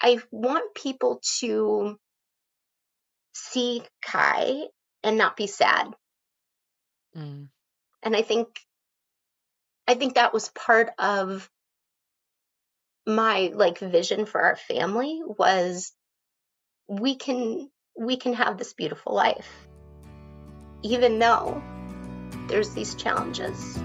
I want people to see Kai and not be sad. Mm. And I think that was part of my vision for our family was we can have this beautiful life even though there's these challenges.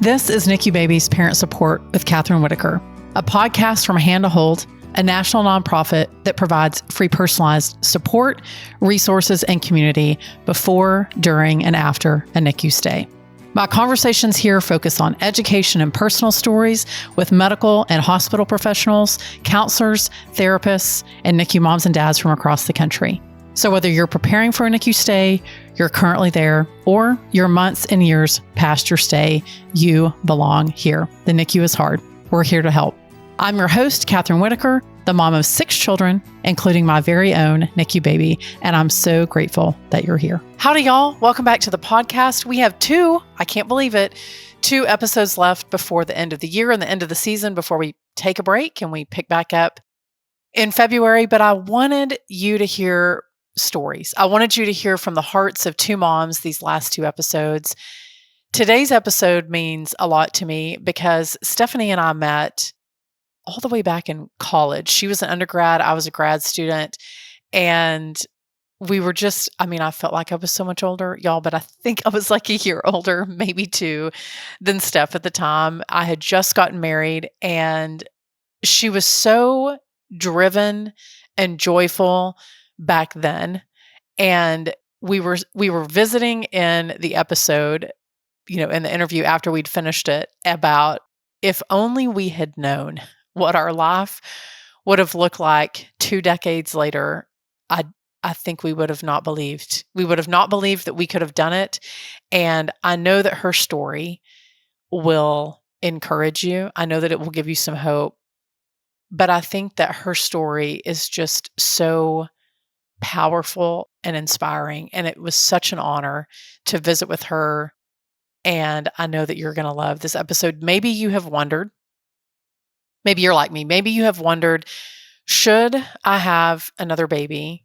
This is NICU Babies Parent Support with Kathryn Whitaker, a podcast from Hand to Hold, a national nonprofit that provides free personalized support, resources, and community before, during, and after a NICU stay. My conversations here focus on education and personal stories with medical and hospital professionals, counselors, therapists, and NICU moms and dads from across the country. So whether you're preparing for a NICU stay, you're currently there, or you're months and years past your stay, you belong here. The NICU is hard. We're here to help. I'm your host, Kathryn Whitaker, the mom of 6 children, including my very own NICU baby, and I'm so grateful that you're here. Howdy, y'all. Welcome back to the podcast. We have 2 episodes left before the end of the year and the end of the season before we take a break and we pick back up in February. But I wanted you to hear stories. I wanted you to hear from the hearts of 2 moms these last 2 episodes. Today's episode means a lot to me because Stephanie and I met all the way back in college. She was an undergrad, I was a grad student, and we were just, I felt like I was so much older, y'all, but I think I was like a year older, maybe 2, than Steph at the time. I had just gotten married, and she was so driven and joyful back then. And we were visiting in the episode, in the interview after we'd finished it, about if only we had known what our life would have looked like 2 decades later. I think we would have not believed. We would have not believed that we could have done it. And I know that her story will encourage you. I know that it will give you some hope. But I think that her story is just so powerful and inspiring. And it was such an honor to visit with her. And I know that you're going to love this episode. Maybe you have wondered, maybe you're like me, maybe you have wondered, should I have another baby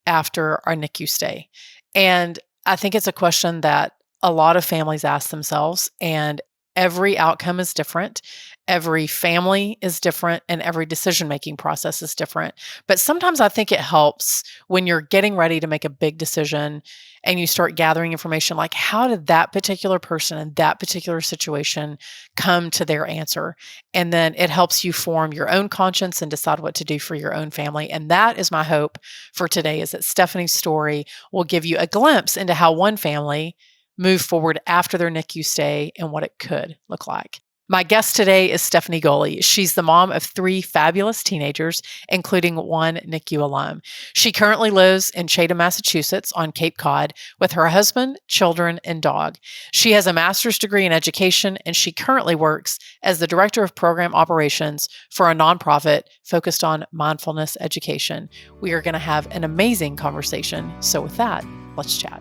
after our NICU stay? And I think it's a question that a lot of families ask themselves, and every outcome is different. Every family is different, and every decision-making process is different. But sometimes I think it helps when you're getting ready to make a big decision and you start gathering information, like how did that particular person in that particular situation come to their answer? And then it helps you form your own conscience and decide what to do for your own family. And that is my hope for today, is that Stephanie's story will give you a glimpse into how one family moved forward after their NICU stay and what it could look like. My guest today is Stephanie Goley. She's the mom of 3 fabulous teenagers, including 1 NICU alum. She currently lives in Chatham, Massachusetts on Cape Cod with her husband, children, and dog. She has a master's degree in education, and she currently works as the director of program operations for a nonprofit focused on mindfulness education. We are going to have an amazing conversation. So with that, let's chat.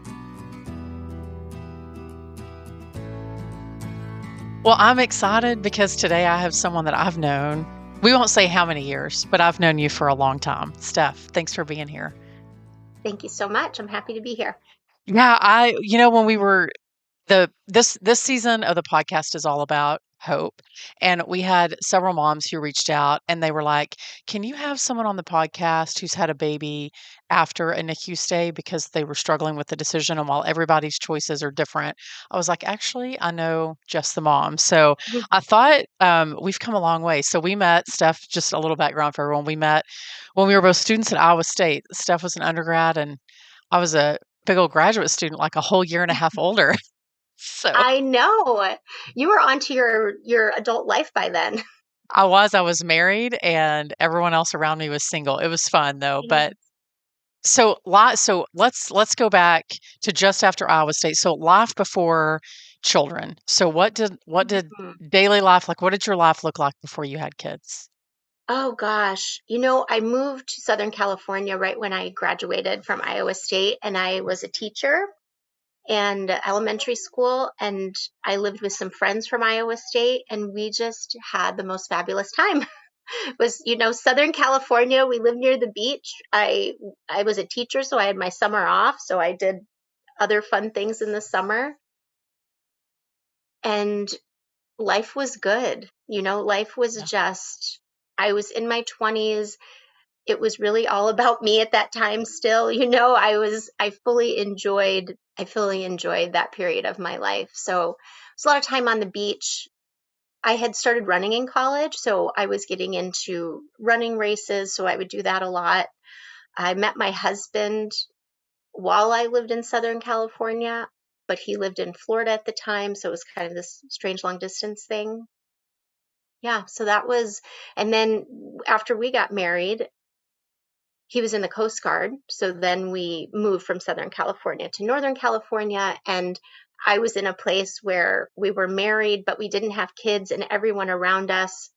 Well, I'm excited because today I have someone that I've known. We won't say how many years, but I've known you for a long time. Steph, thanks for being here. Thank you so much. I'm happy to be here. Yeah, when we were this season of the podcast is all about hope. And we had several moms who reached out and they were like, can you have someone on the podcast who's had a baby after a NICU stay, because they were struggling with the decision? And while everybody's choices are different, I was like, actually, I know just the mom. So I thought we've come a long way. So we met, Steph, just a little background for everyone. We met when we were both students at Iowa State. Steph was an undergrad and I was a big old graduate student, like a whole year and a half older. So I know. You were onto your adult life by then. I was married and everyone else around me was single. It was fun though. But so let's go back to just after Iowa State. So life before children. So what did daily life, like what did your life look like before you had kids? Oh gosh. I moved to Southern California right when I graduated from Iowa State, and I was a teacher. and elementary school, and I lived with some friends from Iowa State, and we just had the most fabulous time. It was, Southern California. We lived near the beach. I was a teacher, so I had my summer off, so I did other fun things in the summer, and life was good. Life was Yeah. just, I was in my 20s. It was really all about me at that time still. I fully enjoyed that period of my life. So it was a lot of time on the beach. I had started running in college, so I was getting into running races, so I would do that a lot. I met my husband while I lived in Southern California, but he lived in Florida at the time, so it was kind of this strange long distance thing. Yeah, so that was, and then after we got married, he was in the Coast Guard. So then we moved from Southern California to Northern California. And I was in a place where we were married, but we didn't have kids, and everyone around us,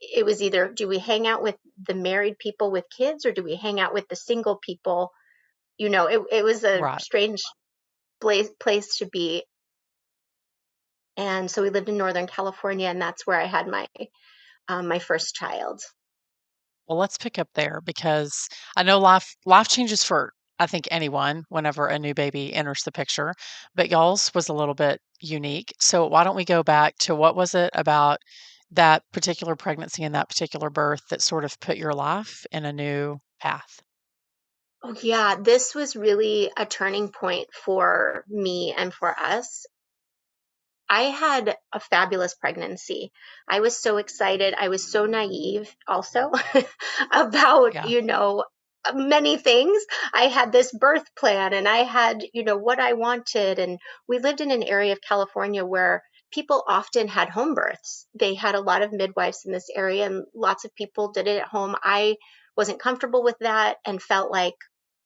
it was either do we hang out with the married people with kids, or do we hang out with the single people? It was a Right. strange place to be. And so we lived in Northern California, and that's where I had my first child. Well, let's pick up there because I know life changes for I think anyone whenever a new baby enters the picture, but y'all's was a little bit unique. So why don't we go back to what was it about that particular pregnancy and that particular birth that sort of put your life in a new path? Oh, yeah, this was really a turning point for me and for us. I had a fabulous pregnancy. I was so excited. I was so naive also about, Yeah. many things. I had this birth plan, and I had, what I wanted. And we lived in an area of California where people often had home births. They had a lot of midwives in this area, and lots of people did it at home. I wasn't comfortable with that and felt like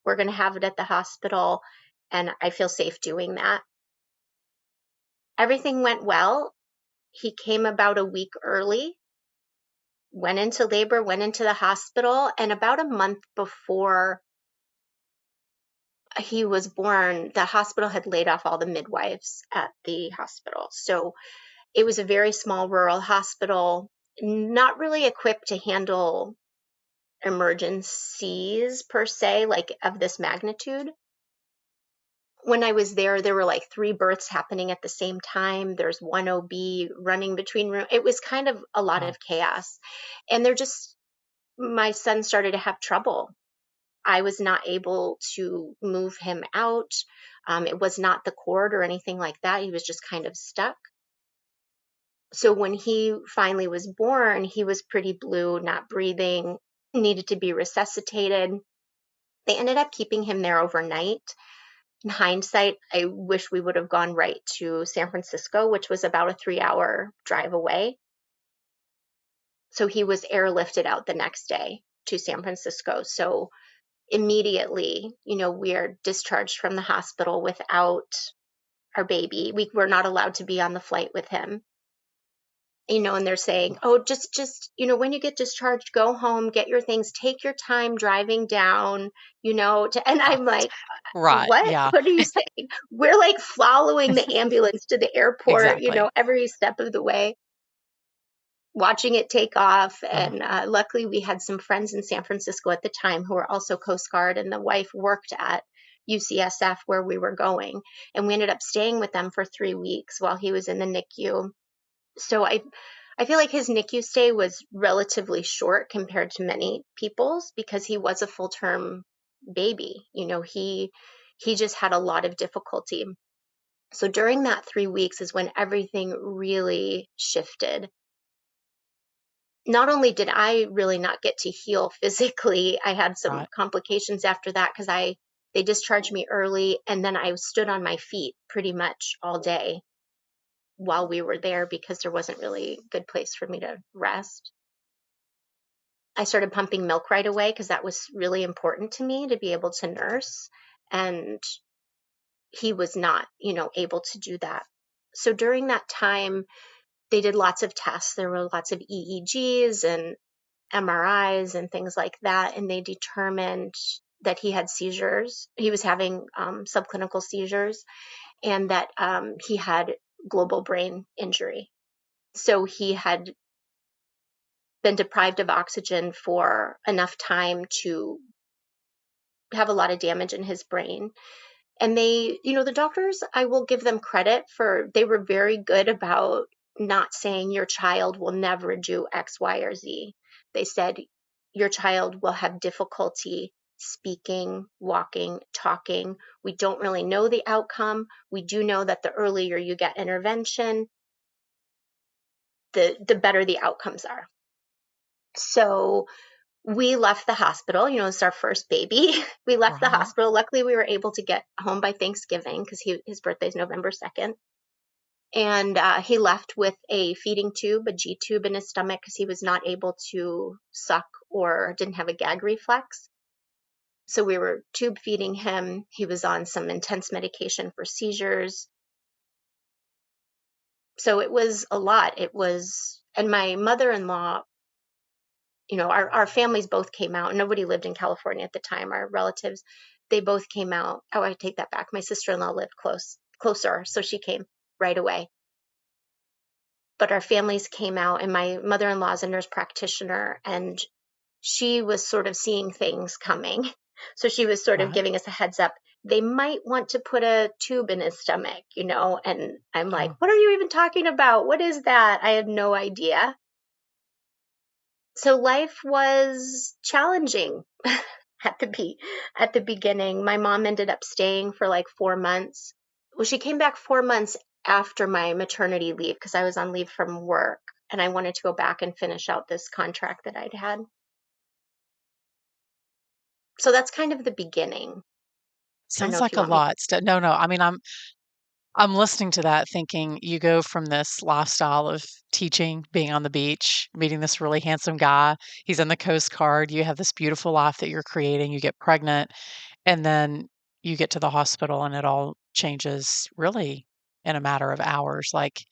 we're going to have it at the hospital, and I feel safe doing that. Everything went well. He came about a week early, went into labor, went into the hospital, and about a month before he was born, the hospital had laid off all the midwives at the hospital. So it was a very small rural hospital, not really equipped to handle emergencies per se, like of this magnitude. When I was there, there were like 3 births happening at the same time. There's one OB running between rooms. It was kind of a lot Wow. of chaos. And my son started to have trouble. I was not able to move him out. It was not the cord or anything like that. He was just kind of stuck. So when he finally was born, he was pretty blue, not breathing, needed to be resuscitated. They ended up keeping him there overnight. In hindsight, I wish we would have gone right to San Francisco, which was about a 3-hour drive away. So he was airlifted out the next day to San Francisco. So immediately, we are discharged from the hospital without our baby. We were not allowed to be on the flight with him. And they're saying, oh, just, when you get discharged, go home, get your things, take your time driving down, and I'm like, Right. what? Yeah. What are you saying? We're like following the ambulance to the airport, Exactly. every step of the way, watching it take off. Yeah. And luckily, we had some friends in San Francisco at the time who were also Coast Guard, and the wife worked at UCSF where we were going. And we ended up staying with them for 3 weeks while he was in the NICU. So I feel like his NICU stay was relatively short compared to many people's because he was a full-term baby. He just had a lot of difficulty. So during that 3 weeks is when everything really shifted. Not only did I really not get to heal physically, I had some Right. complications after that because they discharged me early, and then I stood on my feet pretty much all day while we were there because there wasn't really a good place for me to rest. I started pumping milk right away because that was really important to me to be able to nurse. And he was not, able to do that. So during that time, they did lots of tests. There were lots of EEGs and MRIs and things like that. And they determined that he had seizures. He was having subclinical seizures. and that he had global brain injury. So he had been deprived of oxygen for enough time to have a lot of damage in his brain. And they, the doctors, I will give them credit for, they were very good about not saying your child will never do X, Y, or Z. They said your child will have difficulty speaking, walking, talking. We don't really know the outcome. We do know that the earlier you get intervention, the better the outcomes are. So we left the hospital, it's our first baby. We left the Uh-huh. hospital. Luckily, we were able to get home by Thanksgiving because his birthday is November 2nd. And he left with a feeding tube, a G tube in his stomach because he was not able to suck or didn't have a gag reflex. So we were tube feeding him. He was on some intense medication for seizures. So it was a lot. And my mother-in-law, our families both came out. Nobody lived in California at the time. Our relatives, they both came out. Oh, I take that back. My sister-in-law lived closer, so she came right away. But our families came out, and my mother-in-law is a nurse practitioner, and she was sort of seeing things coming. So she was sort of Right. giving us a heads up. They might want to put a tube in his stomach, and I'm like, Oh, what are you even talking about? What is that? I had no idea. So life was challenging at the beginning. My mom ended up staying for like 4 months. Well, she came back 4 months after my maternity leave because I was on leave from work and I wanted to go back and finish out this contract that I'd had. So that's kind of the beginning. I don't know sounds if like you a want me. lot. No, no. I mean, I'm listening to that thinking you go from this lifestyle of teaching, being on the beach, meeting this really handsome guy. He's in the Coast Guard. You have this beautiful life that you're creating. You get pregnant, and then you get to the hospital, and it all changes really in a matter of hours. Like,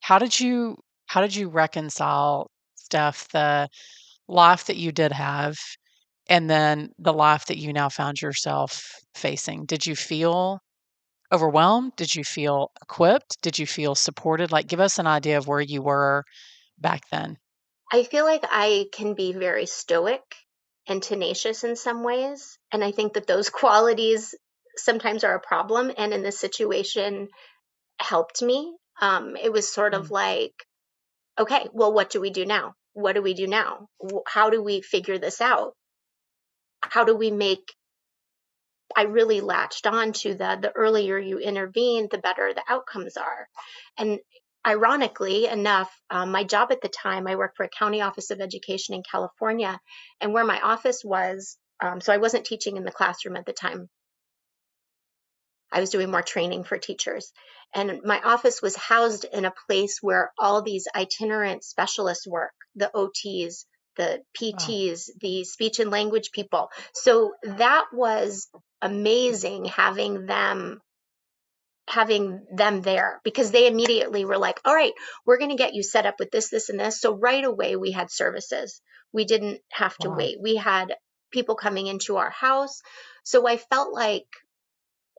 how did you how did you reconcile, Steph, the life that you did have and then the life that you now found yourself facing? Did you feel overwhelmed? Did you feel equipped? Did you feel supported? Like, give us an idea of where you were back then. I feel like I can be very stoic and tenacious in some ways. And I think that those qualities sometimes are a problem. And in this situation, helped me. It was sort of Mm, like, okay, well, what do we do now? What do we do now? How do we figure this out? How do we make I really latched on to the earlier you intervene, the better the outcomes are. And ironically enough, my job at the time, I worked for a county office of education in California, and where my office was, so I wasn't teaching in the classroom at the time. I was doing more training for teachers. And my office was housed in a place where all these itinerant specialists work, the OTs, the wow. PTs, the speech and language people. So that was amazing having them there because they immediately were like, all right, we're going to get you set up with this, and this. So right away we had services. We didn't have to Wow. wait. We had people coming into our house. So I felt like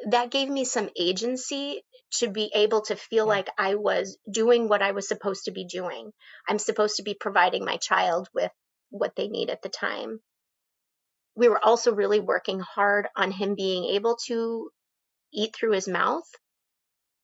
that gave me some agency to be able to feel Yeah. like I was doing what I was supposed to be doing. I'm supposed to be providing my child with what they need at the time. We were also really working hard on him being able to eat through his mouth.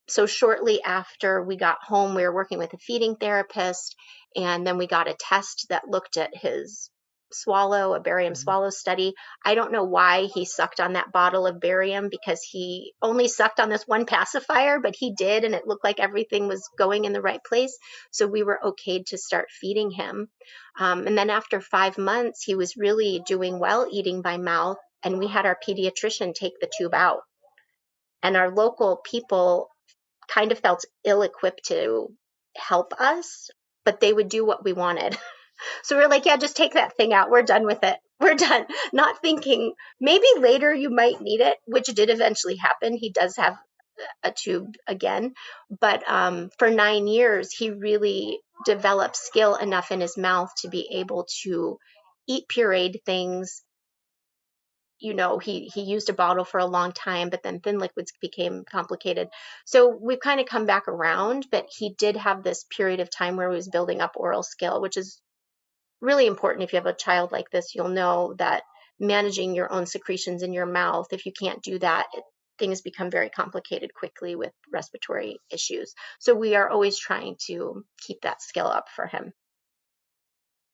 So shortly after we got home, we were working with a feeding therapist, and then we got a test that looked at his swallow, a barium Mhm. swallow study. I don't know why he sucked on that bottle of barium because he only sucked on this one pacifier, but he did, and it looked like everything was going in the right place. So we were okay to start feeding him. And then after 5 months, he was really doing well eating by mouth, and we had our pediatrician take the tube out. And our local people kind of felt ill-equipped to help us, but they would do what we wanted. So we are like, yeah, just take that thing out. We're done with it. We're done. Not thinking maybe later you might need it, which did eventually happen. He does have a tube again. But for 9 years, he really developed skill enough in his mouth to be able to eat pureed things, he used a bottle for a long time, but then thin liquids became complicated. So we've kind of come back around, but he did have this period of time where he was building up oral skill, which is really important. If you have a child like this, you'll know that managing your own secretions in your mouth, if you can't do that, things become very complicated quickly with respiratory issues. So we are always trying to keep that skill up for him.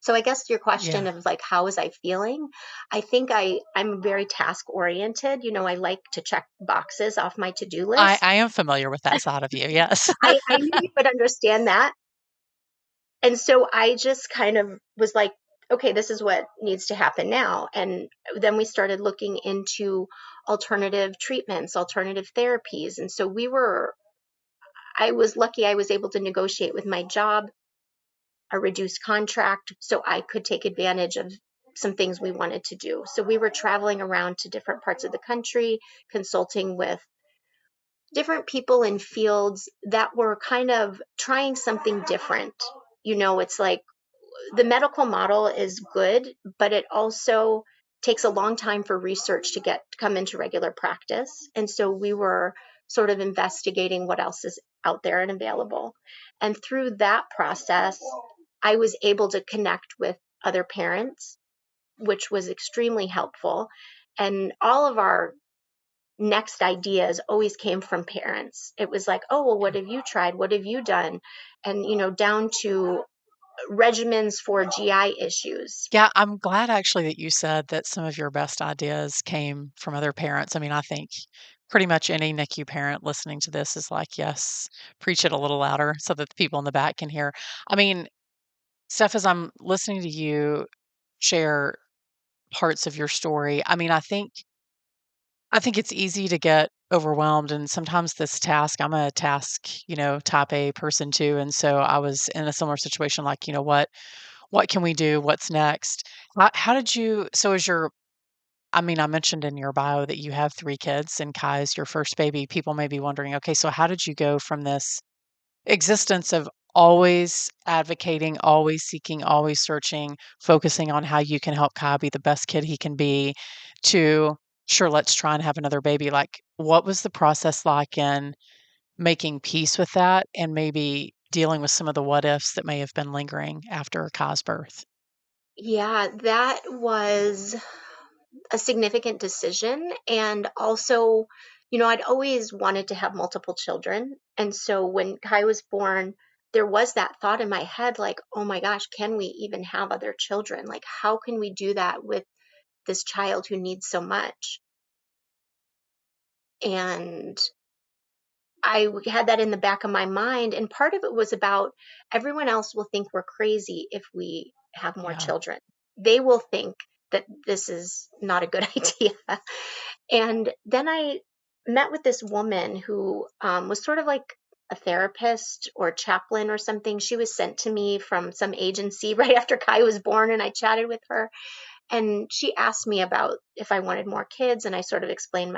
So I guess your question Yeah. of like, how was I feeling? I think I'm very task oriented. I like to check boxes off my to-do I, list. I am familiar with that side of you. Yes. I knew you would understand that. And so I just kind of was like, okay, this is what needs to happen now. And then we started looking into alternative treatments, alternative therapies. And so I was lucky I was able to negotiate with my job a reduced contract so I could take advantage of some things we wanted to do. So we were traveling around to different parts of the country, consulting with different people in fields that were kind of trying something different. It's like the medical model is good, but it also takes a long time for research to come into regular practice. And so we were sort of investigating what else is out there and available. And through that process, I was able to connect with other parents, which was extremely helpful. And all of our next ideas always came from parents. It was like, oh, well, what have you tried? What have you done? And, down to regimens for GI issues. Yeah, I'm glad actually that you said that some of your best ideas came from other parents. I mean, I think pretty much any NICU parent listening to this is like, yes, preach it a little louder so that the people in the back can hear. I mean, Steph, as I'm listening to you share parts of your story, I mean, I think it's easy to get overwhelmed, and sometimes this task, I'm a task, type A person too, and so I was in a similar situation like, what can we do? What's next? How did you so as your I mean, I mentioned in your bio that you have 3 kids and Kai is your first baby. People may be wondering, okay, so how did you go from this existence of always advocating, always seeking, always searching, focusing on how you can help Kai be the best kid he can be to, sure, let's try and have another baby. Like, what was the process like in making peace with that and maybe dealing with some of the what ifs that may have been lingering after Kai's birth? Yeah, that was a significant decision. And also, I'd always wanted to have multiple children. And so when Kai was born, there was that thought in my head like, oh my gosh, can we even have other children? Like, how can we do that with this child who needs so much? And had that in the back of my mind. And part of it was about everyone else will think we're crazy if we have more Yeah. children. They will think that this is not a good idea. And then I met with this woman who was sort of like a therapist or chaplain or something. She was sent to me from some agency right after Kai was born, and I chatted with her. And she asked me about if I wanted more kids, and I sort of explained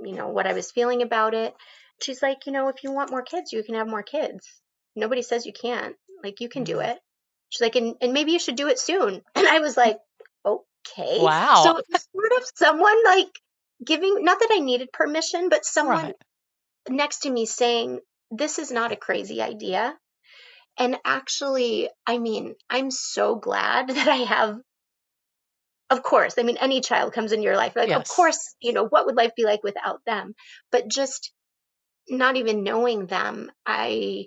what I was feeling about it. She's like, if you want more kids, you can have more kids. Nobody says you can't. Like, you can do Mhm. it. She's like, and maybe you should do it soon. And I was like, okay. Wow. So it was sort of someone like giving, not that I needed permission, but someone Right. next to me saying, this is not a crazy idea. And actually, I mean, I'm so glad that I have, of course, I mean, any child comes into your life, like, of Yes. course, what would life be like without them? But just not even knowing them, I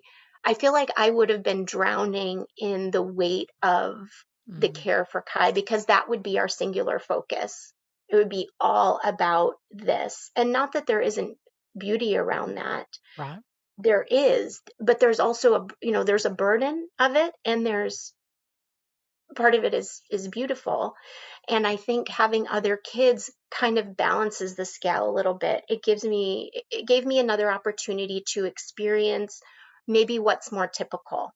feel like I would have been drowning in the weight of the Mm, care for Kai because that would be our singular focus. It would be all about this. And not that there isn't beauty around that. right. There is, but there's also there's a burden of it, and there's part of it is beautiful. And I think having other kids kind of balances the scale a little bit. It gave me another opportunity to experience maybe what's more typical.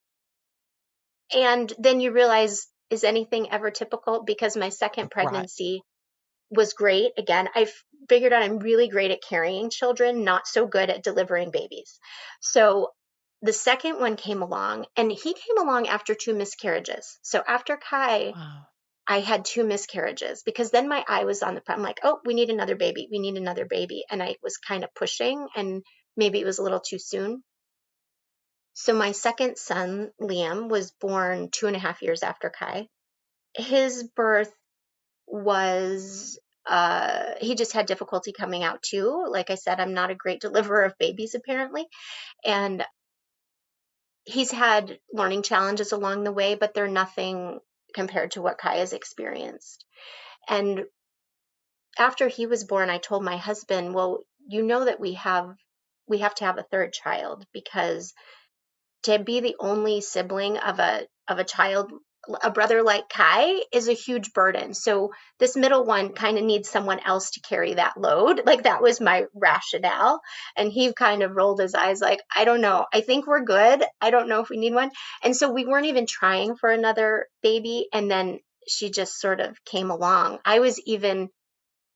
And then you realize, is anything ever typical? Because my second Right. pregnancy was great. Again, I've figured out I'm really great at carrying children, not so good at delivering babies. So the second one came along, and he came along after 2 miscarriages. So after Kai, Wow. I had 2 miscarriages, because then my eye was on the I'm like, oh, we need another baby. We need another baby. And I was kind of pushing, and maybe it was a little too soon. So my second son, Liam, was born 2.5 years after Kai. His birth was, he just had difficulty coming out too. Like I said, I'm not a great deliverer of babies, apparently. And he's had learning challenges along the way, but they're nothing compared to what Kai has experienced. And after he was born, I told my husband, well, you know that we have to have a third child, because to be the only sibling of a child, a brother like Kai, is a huge burden. So this middle one kind of needs someone else to carry that load. Like, that was my rationale. And he kind of rolled his eyes like, I don't know. I think we're good. I don't know if we need one. And so we weren't even trying for another baby. And then she just sort of came along. I was even,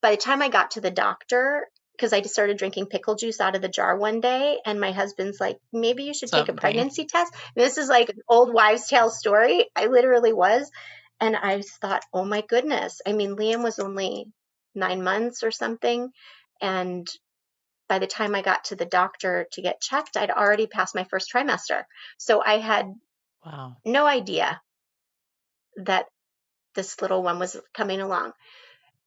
by the time I got to the doctor, because I just started drinking pickle juice out of the jar one day, and my husband's like, maybe you should take a Something. pregnancy test. And this is like an old wives' tale story. I literally was. And I thought, oh my goodness. I mean, Liam was only 9 months or something. And by the time I got to the doctor to get checked, I'd already passed my first trimester. So I had Wow. no idea that this little one was coming along.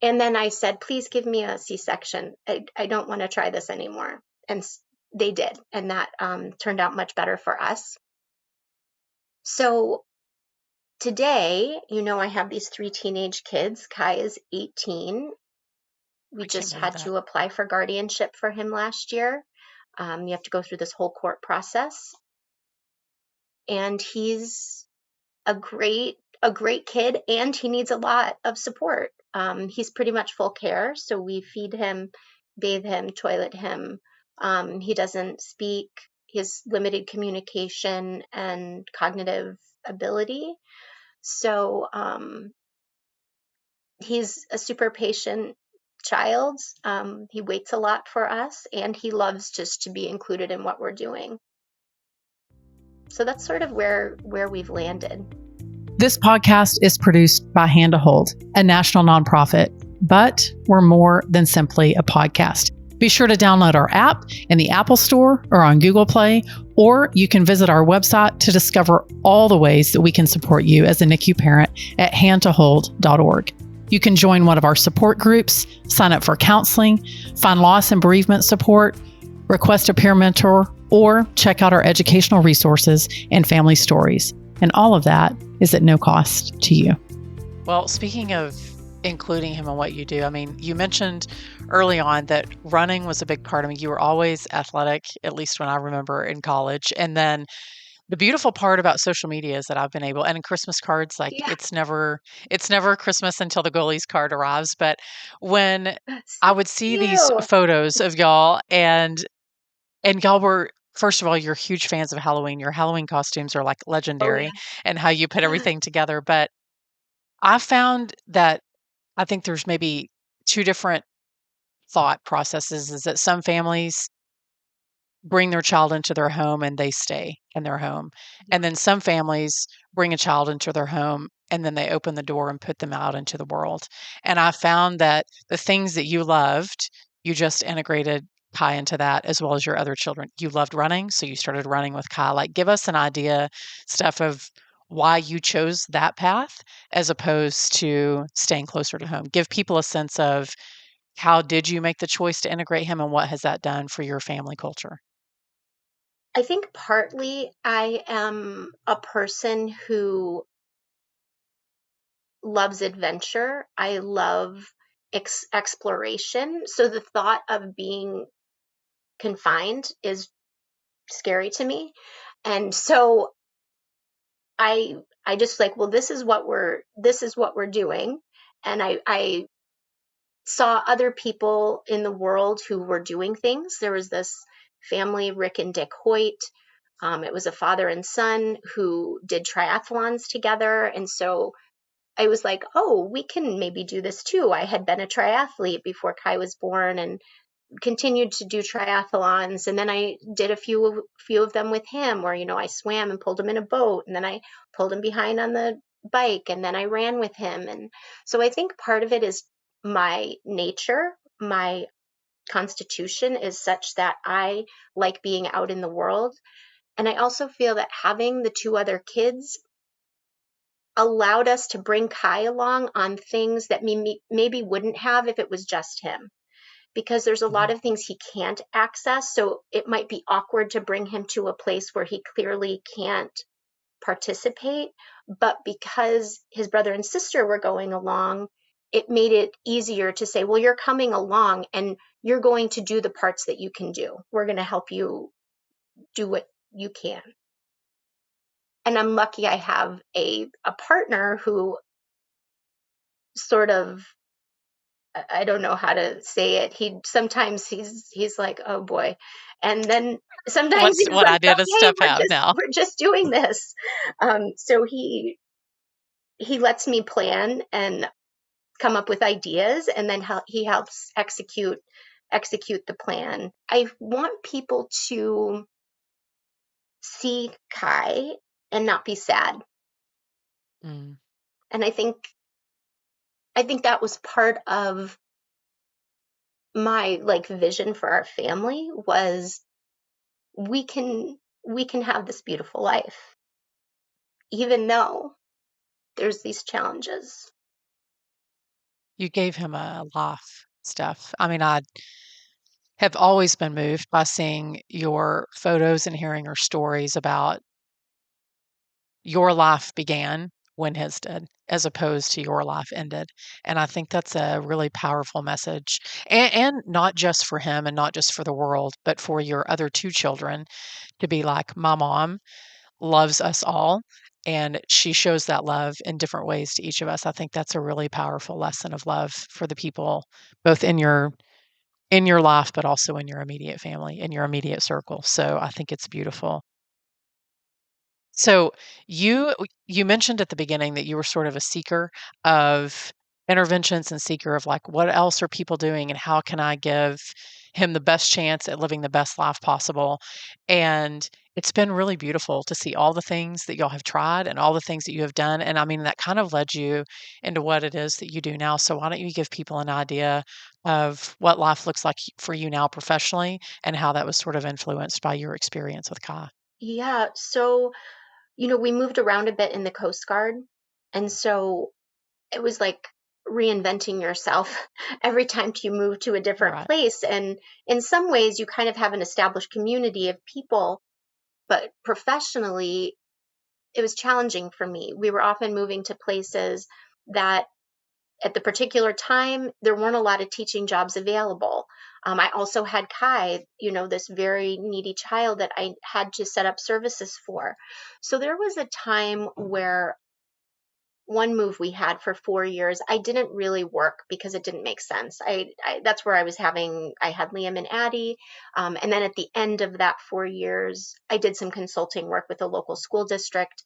And then I said, please give me a C-section. I don't want to try this anymore. And they did. And that turned out much better for us. So today, I have these 3 teenage kids. Kai is 18. We I can't just believe had that. to apply for guardianship for him last year. You have to go through this whole court process. And he's a great kid, and he needs a lot of support. He's pretty much full care, so we feed him, bathe him, toilet him. He doesn't speak. He has limited communication and cognitive ability. So he's a super patient child. He waits a lot for us, and he loves just to be included in what we're doing. So that's sort of where we've landed. This podcast is produced by Hand to Hold, a national nonprofit, but we're more than simply a podcast. Be sure to download our app in the Apple Store or on Google Play, or you can visit our website to discover all the ways that we can support you as a NICU parent at handtohold.org. You can join one of our support groups, sign up for counseling, find loss and bereavement support, request a peer mentor, or check out our educational resources and family stories. And all of that is at no cost to you. Well, speaking of including him in what you do, I mean, you mentioned early on that running was a big part of me. You were always athletic, at least when I remember in college. And then the beautiful part about social media is that I've been able, and in Christmas cards, like Yeah, it's never Christmas until the goalie's card arrives. But when I so would see these cute. photos of y'all, and y'all were, first of all, you're huge fans of Halloween. Your Halloween costumes are like Oh legendary, yeah. and how you put everything together. But I found that I think there's maybe 2 different thought processes, is that some families bring their child into their home and they stay in their home. And then some families bring a child into their home and then they open the door and put them out into the world. And I found that the things that you loved, you just integrated Kai into that, as well as your other children. You loved running, so you started running with Kai. Like, give us an idea, Steph, of why you chose that path as opposed to staying closer to home. Give people a sense of how did you make the choice to integrate him, and what has that done for your family culture? I think partly I am a person who loves adventure. I love exploration. So the thought of being confined is scary to me. And so I just like, well, this is what we're doing. And I saw other people in the world who were doing things. There was this family, Rick and Dick Hoyt. It was a father and son who did triathlons together. And so I was like, oh, we can maybe do this too. I had been a triathlete before Kai was born and continued to do triathlons. And then I did a few of them with him where, I swam and pulled him in a boat. And then I pulled him behind on the bike, and then I ran with him. And so I think part of it is my nature, my constitution is such that I like being out in the world. And I also feel that having the two other kids allowed us to bring Kai along on things that maybe wouldn't have if it was just him. Because there's a lot Mhm. of things he can't access. So it might be awkward to bring him to a place where he clearly can't participate. But because his brother and sister were going along, it made it easier to say, well, you're coming along and you're going to do the parts that you can do. We're going to help you do what you can. And I'm lucky I have a partner who sort of, I don't know how to say it. Sometimes he's like, oh boy. And then sometimes What's he's what like, I did to okay, step out now. we're just doing this. So he lets me plan and come up with ideas, and then he helps execute the plan. I want people to see Kai and not be sad. Mm. And I think that was part of my like vision for our family was we can we can have this beautiful life even though there's these challenges. You gave him a laugh, Steph. I mean, I have always been moved by seeing your photos and hearing your stories about your life began when his did, as opposed to your life ended. And I think that's a really powerful message. And not just for him and not just for the world, but for your other two children to be like, my mom loves us all. And she shows that love in different ways to each of us. I think that's a really powerful lesson of love for the people, both in your life, but also in your immediate family, in your immediate circle. So I think it's beautiful. So you mentioned at the beginning that you were sort of a seeker of interventions and seeker of like what else are people doing and how can I give him the best chance at living the best life possible. And it's been really beautiful to see all the things that y'all have tried and all the things that you have done. And I mean, that kind of led you into what it is that you do now. So why don't you give people an idea of what life looks like for you now professionally and how that was sort of influenced by your experience with Kai? Yeah, so we moved around a bit in the Coast Guard, and so it was like reinventing yourself every time you move to a different Right. place. And in some ways you kind of have an established community of people, but professionally it was challenging for me. We were often moving to places that at the particular time, there weren't a lot of teaching jobs available. I also had Kai, this very needy child that I had to set up services for. So there was a time where one move we had for 4 years, I didn't really work because it didn't make sense. That's where I had Liam and Addie. And then at the end of that 4 years, I did some consulting work with a local school district.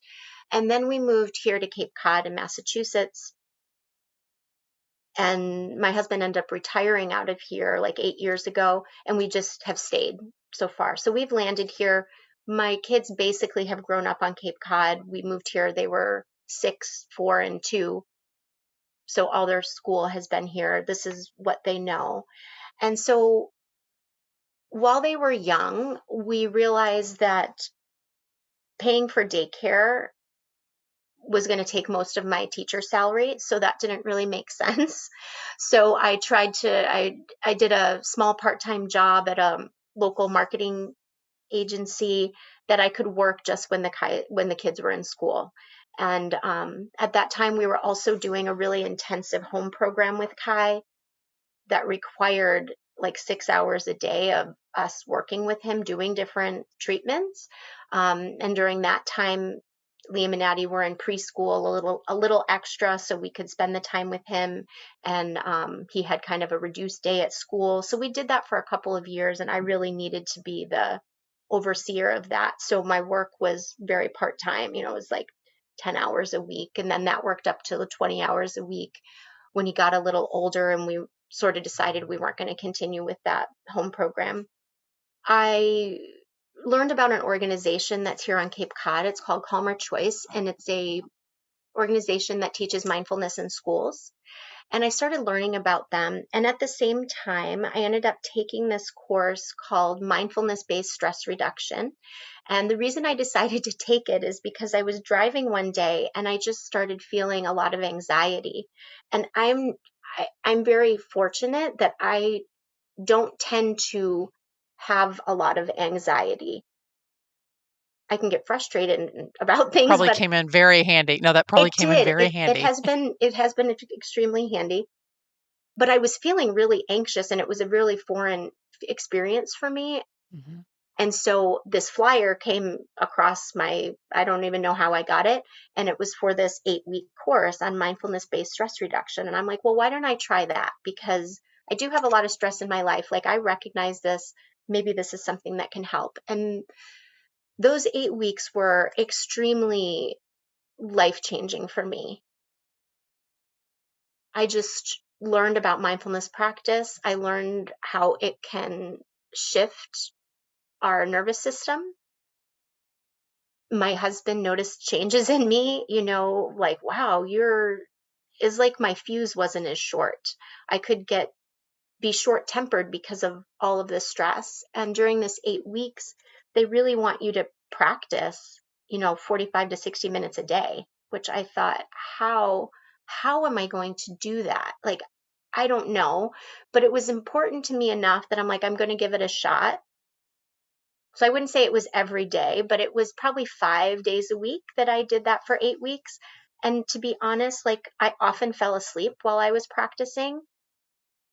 And then we moved here to Cape Cod in Massachusetts, and my husband ended up retiring out of here like 8 years ago, and we just have stayed so far. So we've landed here. My kids basically have grown up on Cape Cod. We moved here, they were 6, 4, and 2. So all their school has been here. This is what they know. And so while they were young, we realized that paying for daycare was going to take most of my teacher salary, so that didn't really make sense. So I did a small part-time job at a local marketing agency that I could work just when the kids were in school. And at that time, we were also doing a really intensive home program with Kai that required like 6 hours a day of us working with him doing different treatments. And during that time, Liam and Addie were in preschool, a little extra, so we could spend the time with him. And he had kind of a reduced day at school, so we did that for a couple of years. And I really needed to be the overseer of that, so my work was very part time. It was like 10 hours a week, and then that worked up to the 20 hours a week when he got a little older, and we sort of decided we weren't going to continue with that home program. I learned about an organization that's here on Cape Cod. It's called Calmer Choice, and it's a organization that teaches mindfulness in schools. And I started learning about them. And at the same time, I ended up taking this course called Mindfulness-Based Stress Reduction. And the reason I decided to take it is because I was driving one day and I just started feeling a lot of anxiety. And I'm very fortunate that I don't tend to have a lot of anxiety. I can get frustrated about things, Probably but came in very handy. No, that probably it came in did. very It handy. has been extremely handy. But I was feeling really anxious and it was a really foreign experience for me. Mhm. And so this flyer came across I don't even know how I got it. And it was for this 8-week course on mindfulness-based stress reduction. And I'm like, well, why don't I try that? Because I do have a lot of stress in my life. Like I recognize this. Maybe this is something that can help. And those 8 weeks were extremely life-changing for me. I just learned about mindfulness practice. I learned how it can shift our nervous system. My husband noticed changes in me, like, wow, it's like my fuse wasn't as short. I could be short tempered because of all of this stress. And during this 8 weeks, they really want you to practice, 45 to 60 minutes a day, which I thought, how am I going to do that? Like, I don't know, but it was important to me enough that I'm like, I'm going to give it a shot. So I wouldn't say it was every day, but it was probably 5 days a week that I did that for 8 weeks. And to be honest, like I often fell asleep while I was practicing.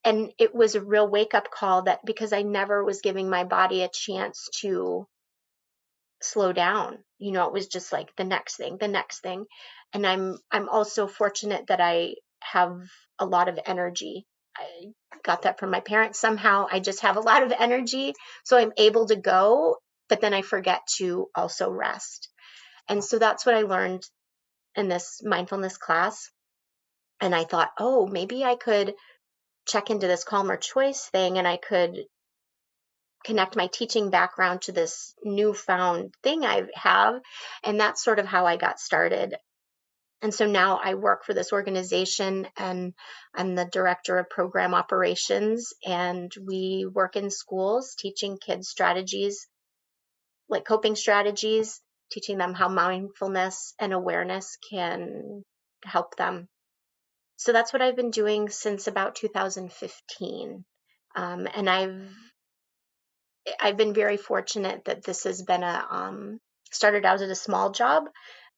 And it was a real wake up call that because I never was giving my body a chance to slow down. It was just like the next thing, the next thing. And I'm also fortunate that I have a lot of energy. I got that from my parents somehow. I just have a lot of energy, so I'm able to go, but then I forget to also rest. And so that's what I learned in this mindfulness class. And I thought, oh, maybe I could check into this calmer choice thing and I could connect my teaching background to this newfound thing I have. And that's sort of how I got started. And so now I work for this organization and I'm the director of program operations. And we work in schools teaching kids strategies, like coping strategies, teaching them how mindfulness and awareness can help them. So that's what I've been doing since about 2015. And I've been very fortunate that this has been started out as a small job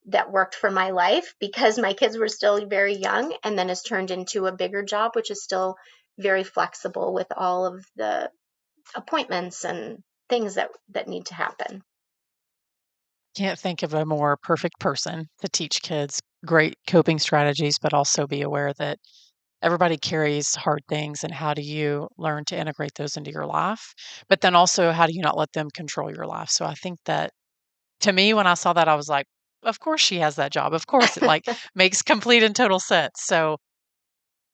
that worked for my life because my kids were still very young, and then has turned into a bigger job, which is still very flexible with all of the appointments and things that need to happen. Can't think of a more perfect person to teach kids great coping strategies, but also be aware that everybody carries hard things, and how do you learn to integrate those into your life? But then also, how do you not let them control your life? So I think that to me, when I saw that, I was like, of course she has that job. Of course, it like makes complete and total sense. So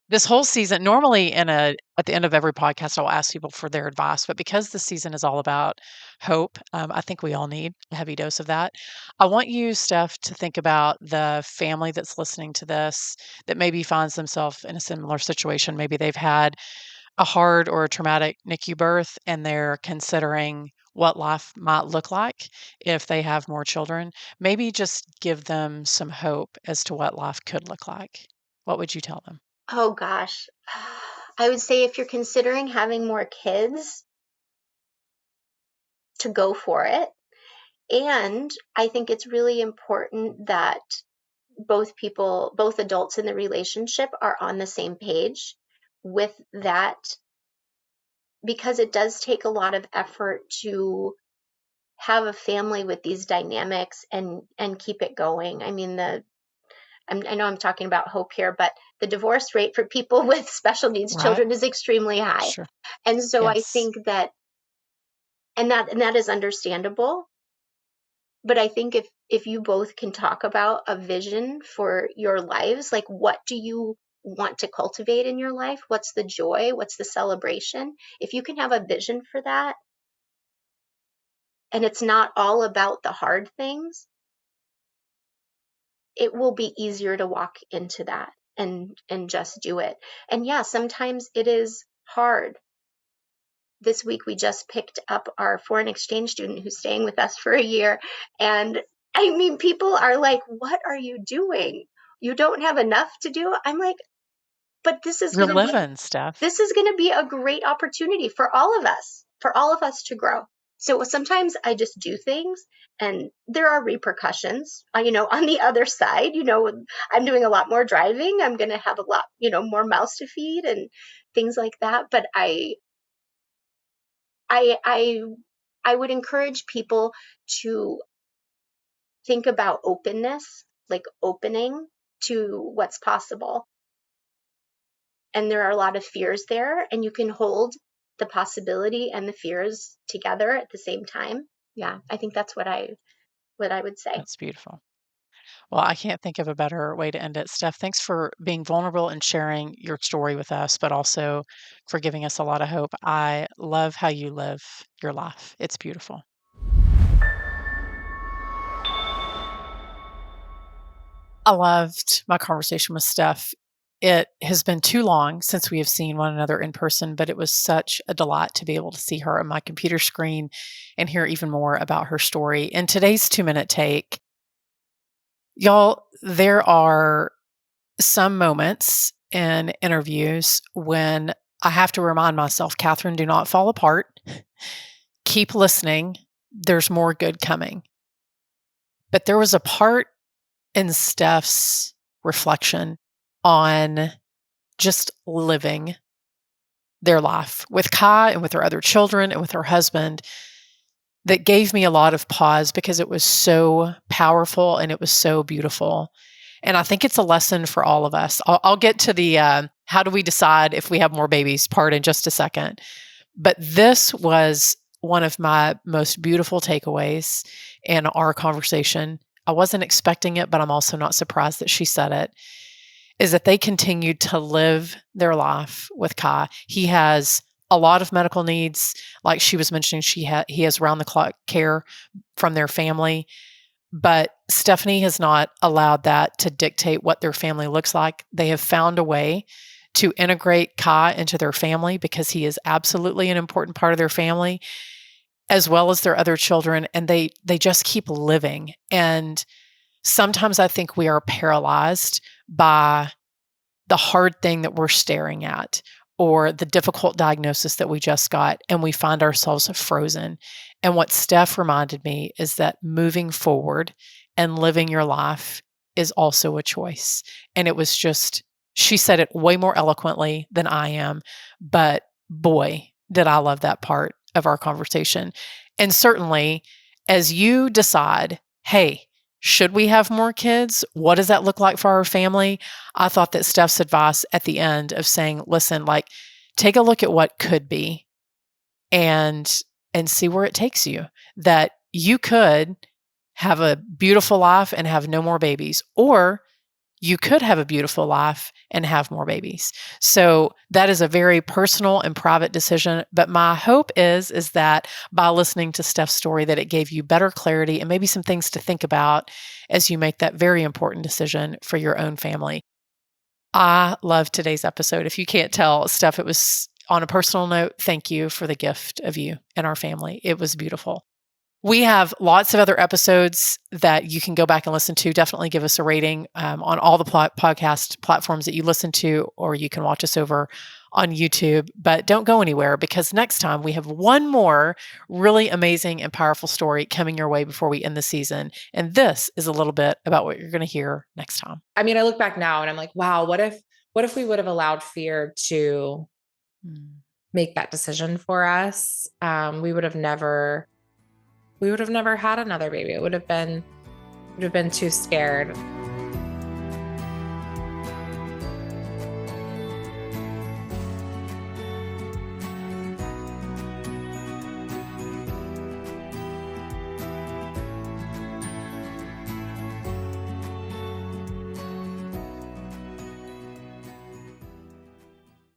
this whole season, normally at the end of every podcast, I'll ask people for their advice, but because the season is all about hope, I think we all need a heavy dose of that. I want you, Steph, to think about the family that's listening to this that maybe finds themselves in a similar situation. Maybe they've had a hard or a traumatic NICU birth and they're considering what life might look like if they have more children. Maybe just give them some hope as to what life could look like. What would you tell them? Oh gosh. I would say if you're considering having more kids, to go for it. And I think it's really important that both adults in the relationship are on the same page with that, because it does take a lot of effort to have a family with these dynamics and keep it going. I mean, I know I'm talking about hope here, but the divorce rate for people with special needs Right? children is extremely high. Sure. And so I Yes. think that that is understandable. But I think if you both can talk about a vision for your lives, like what do you want to cultivate in your life? What's the joy? What's the celebration? If you can have a vision for that, and it's not all about the hard things, it will be easier to walk into that and just do it. And yeah, sometimes it is hard. This week we just picked up our foreign exchange student who's staying with us for a year. And I mean, people are like, what are you doing? You don't have enough to do? I'm like, but You're living, Steph. this is going to be a great opportunity for all of us to grow. So sometimes I just do things and there are repercussions, on the other side. I'm doing a lot more driving. I'm going to have a lot, more mouths to feed and things like that. But I would encourage people to think about openness, like opening to what's possible. And there are a lot of fears there, and you can hold the possibility and the fears together at the same time. Yeah, I think that's what I would say. That's beautiful. Well, I can't think of a better way to end it. Steph, thanks for being vulnerable and sharing your story with us, but also for giving us a lot of hope. I love how you live your life. It's beautiful. I loved my conversation with Steph. It has been too long since we have seen one another in person, but it was such a delight to be able to see her on my computer screen and hear even more about her story. In today's 2-minute take, y'all, there are some moments in interviews when I have to remind myself, Kathryn, do not fall apart. Keep listening. There's more good coming. But there was a part in Steph's reflection on just living their life with Kai and with her other children and with her husband that gave me a lot of pause because it was so powerful and it was so beautiful. And I think it's a lesson for all of us. I'll get to the how do we decide if we have more babies part in just a second. But this was one of my most beautiful takeaways in our conversation. I wasn't expecting it, but I'm also not surprised that she said it, is that they continued to live their life with Kai. He has a lot of medical needs. Like she was mentioning, he has round-the-clock care from their family. But Stephanie has not allowed that to dictate what their family looks like. They have found a way to integrate Kai into their family because he is absolutely an important part of their family, as well as their other children. And they just keep living. And sometimes I think we are paralyzed by the hard thing that we're staring at or the difficult diagnosis that we just got, and we find ourselves frozen. And what Steph reminded me is that moving forward and living your life is also a choice. And it was just, she said it way more eloquently than I am, but boy, did I love that part of our conversation. And certainly, as you decide, hey, should we have more kids? What does that look like for our family? I thought that Steph's advice at the end of saying, listen, like, take a look at what could be and see where it takes you. That you could have a beautiful life and have no more babies, or you could have a beautiful life and have more babies. So that is a very personal and private decision. But my hope is that by listening to Steph's story, that it gave you better clarity and maybe some things to think about as you make that very important decision for your own family. I love today's episode. If you can't tell, Steph, it was on a personal note. Thank you for the gift of you and our family. It was beautiful. We have lots of other episodes that you can go back and listen to. Definitely give us a rating on all the podcast platforms that you listen to, or you can watch us over on YouTube. But don't go anywhere, because next time we have one more really amazing and powerful story coming your way before we end the season. And this is a little bit about what you're going to hear next time. I mean, I look back now and I'm like, wow, what if we would have allowed fear to make that decision for us? We would have never had another baby. It would have been too scared.